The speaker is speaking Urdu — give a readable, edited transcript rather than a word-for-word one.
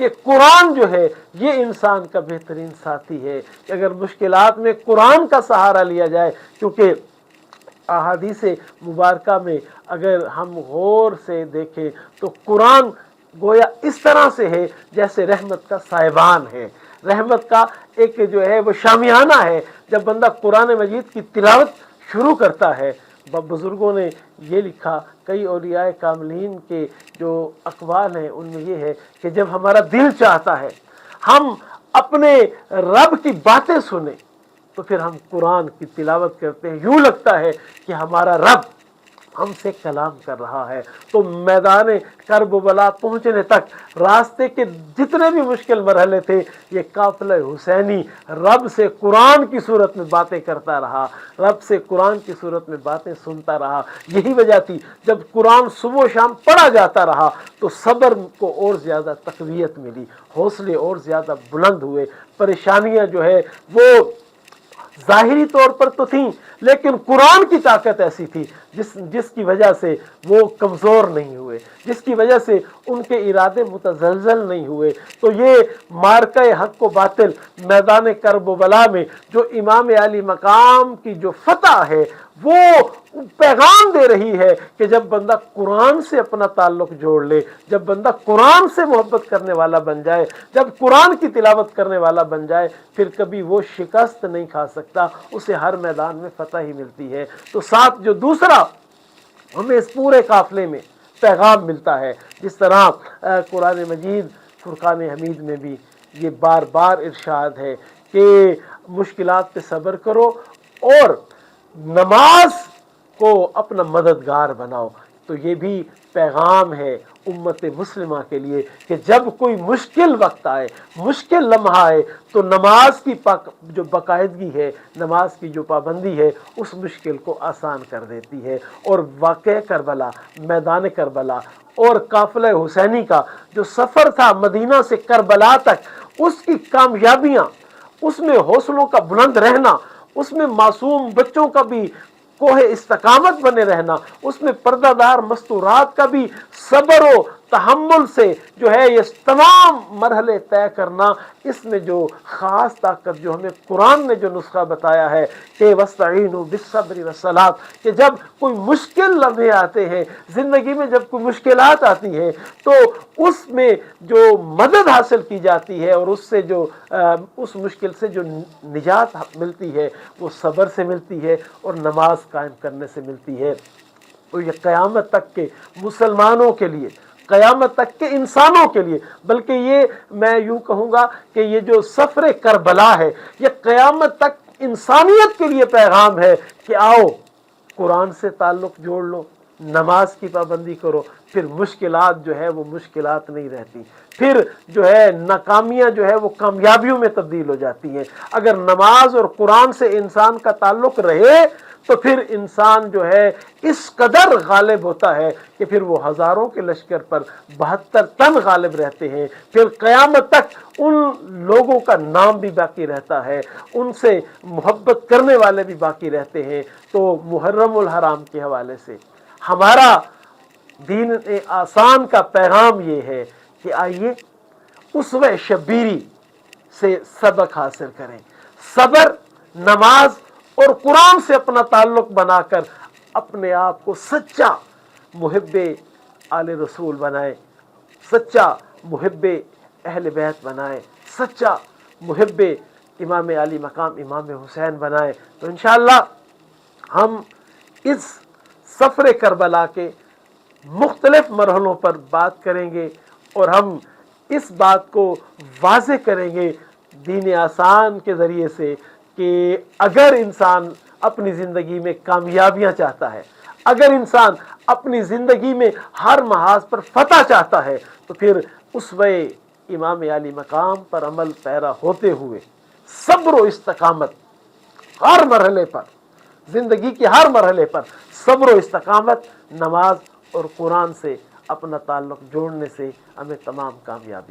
کہ قرآن جو ہے یہ انسان کا بہترین ساتھی ہے، کہ اگر مشکلات میں قرآن کا سہارا لیا جائے، کیونکہ احادیث مبارکہ میں اگر ہم غور سے دیکھیں تو قرآن گویا اس طرح سے ہے جیسے رحمت کا سائبان ہے، رحمت کا ایک جو ہے وہ شامیانہ ہے۔ جب بندہ قرآن مجید کی تلاوت شروع کرتا ہے، بزرگوں نے یہ لکھا، کئی اولیاء کاملین کے جو اقوال ہیں ان میں یہ ہے کہ جب ہمارا دل چاہتا ہے ہم اپنے رب کی باتیں سنیں تو پھر ہم قرآن کی تلاوت کرتے ہیں، یوں لگتا ہے کہ ہمارا رب ہم سے کلام کر رہا ہے۔ تو میدان کرب و بلا پہنچنے تک راستے کے جتنے بھی مشکل مرحلے تھے، یہ قافلہ حسینی رب سے قرآن کی صورت میں باتیں کرتا رہا، رب سے قرآن کی صورت میں باتیں سنتا رہا۔ یہی وجہ تھی جب قرآن صبح و شام پڑھا جاتا رہا تو صبر کو اور زیادہ تقویت ملی، حوصلے اور زیادہ بلند ہوئے۔ پریشانیاں جو ہے وہ ظاہری طور پر تو تھیں، لیکن قرآن کی طاقت ایسی تھی جس کی وجہ سے وہ کمزور نہیں ہوئے، جس کی وجہ سے ان کے ارادے متزلزل نہیں ہوئے۔ تو یہ مارکہ حق و باطل میدان کرب و بلا میں جو امام علی مقام کی جو فتح ہے وہ پیغام دے رہی ہے کہ جب بندہ قرآن سے اپنا تعلق جوڑ لے، جب بندہ قرآن سے محبت کرنے والا بن جائے، جب قرآن کی تلاوت کرنے والا بن جائے، پھر کبھی وہ شکست نہیں کھا سکتا، اسے ہر میدان میں فتح ہی ملتی ہے۔ تو ساتھ جو دوسرا ہمیں اس پورے قافلے میں پیغام ملتا ہے، جس طرح قرآن مجید فرقان حمید میں بھی یہ بار بار ارشاد ہے کہ مشکلات پہ صبر کرو اور نماز کو اپنا مددگار بناؤ۔ تو یہ بھی پیغام ہے امت مسلمہ کے لیے کہ جب کوئی مشکل وقت آئے، مشکل لمحہ آئے، تو نماز کی جو باقاعدگی ہے، نماز کی جو پابندی ہے، اس مشکل کو آسان کر دیتی ہے۔ اور واقعہ کربلا، میدان کربلا اور قافلہ حسینی کا جو سفر تھا مدینہ سے کربلا تک، اس کی کامیابیاں، اس میں حوصلوں کا بلند رہنا، اس میں معصوم بچوں کا بھی کوہ استقامت بنے رہنا، اس میں پردہ دار مستورات کا بھی صبر و تحمل سے جو ہے یہ تمام مرحلے طے کرنا، اس میں جو خاص طاقت جو ہمیں قرآن نے جو نسخہ بتایا ہے کہ وَاسْتَعِینُوا بِالصَّبْرِ وَالصَّلَاةِ، کہ جب کوئی مشکل لمحے آتے ہیں زندگی میں، جب کوئی مشکلات آتی ہیں تو اس میں جو مدد حاصل کی جاتی ہے اور اس سے جو اس مشکل سے جو نجات ملتی ہے وہ صبر سے ملتی ہے اور نماز قائم کرنے سے ملتی ہے۔ تو یہ قیامت تک کے مسلمانوں کے لیے، قیامت تک کے انسانوں کے لیے، بلکہ یہ میں یوں کہوں گا کہ یہ جو سفر کربلا ہے یہ قیامت تک انسانیت کے لیے پیغام ہے کہ آؤ قرآن سے تعلق جوڑ لو، نماز کی پابندی کرو، پھر مشکلات جو ہے وہ مشکلات نہیں رہتی، پھر جو ہے ناکامیاں جو ہے وہ کامیابیوں میں تبدیل ہو جاتی ہیں۔ اگر نماز اور قرآن سے انسان کا تعلق رہے تو پھر انسان جو ہے اس قدر غالب ہوتا ہے کہ پھر وہ ہزاروں کے لشکر پر 72 تن غالب رہتے ہیں، پھر قیامت تک ان لوگوں کا نام بھی باقی رہتا ہے، ان سے محبت کرنے والے بھی باقی رہتے ہیں۔ تو محرم الحرام کے حوالے سے ہمارا دین آسان کا پیغام یہ ہے کہ آئیے اسوہ شبیری سے سبق حاصل کریں، صبر، نماز اور قرآن سے اپنا تعلق بنا کر اپنے آپ کو سچا محب آل رسول بنائیں، سچا محب اہل بیت بنائیں، سچا محب امام علی مقام امام حسین بنائیں۔ تو انشاءاللہ ہم اس سفر کربلا کے مختلف مرحلوں پر بات کریں گے اور ہم اس بات کو واضح کریں گے دین آسان کے ذریعے سے کہ اگر انسان اپنی زندگی میں کامیابیاں چاہتا ہے، اگر انسان اپنی زندگی میں ہر محاذ پر فتح چاہتا ہے، تو پھر اسوہ امام علی مقام پر عمل پیرا ہوتے ہوئے صبر و استقامت ہر مرحلے پر، زندگی کے ہر مرحلے پر صبر و استقامت، نماز اور قرآن سے اپنا تعلق جوڑنے سے ہمیں تمام کامیابیاں